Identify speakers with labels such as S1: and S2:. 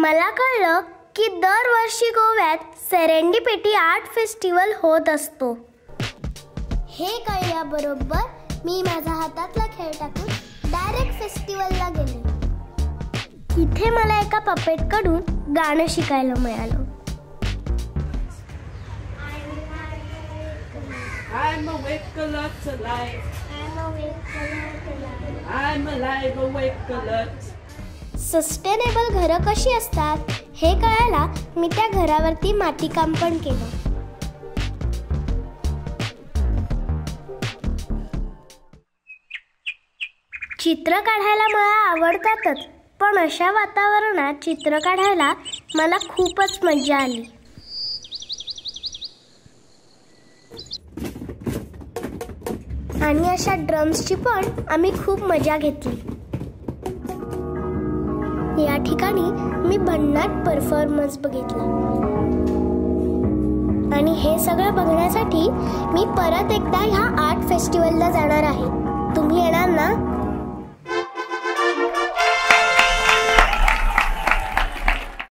S1: मला कळलं की दरवर्षी गोव्यात सेरेंडिपिटी आर्ट फेस्टिवल होत असतो. हे कळल्याबरोबर मी माझा हातातला खेळ टाकून डायरेक्ट फेस्टिवलला गेले. इथे मला एका पपेटकडून गाणं शिकायला मिळालं.
S2: I'm awake alert alive. I'm alive awake alert.
S1: Sustainable घरं कशी असतात हे कळायला मी त्या घरावरती मातीकाम पण केलं. चित्र काढायला मला आवडतातच, पण अशा वातावरणात चित्र काढायला मला खूपच मजा आली. आणि अशा ड्रम्सची पण आम्ही खूप मजा घेतली. या ठिकाणी मी भन्नाट परफॉर्मन्स बघितला. आणि हे सगळं बघण्यासाठी मी परत एकदा ह्या आर्ट फेस्टिवलला जाणार आहे.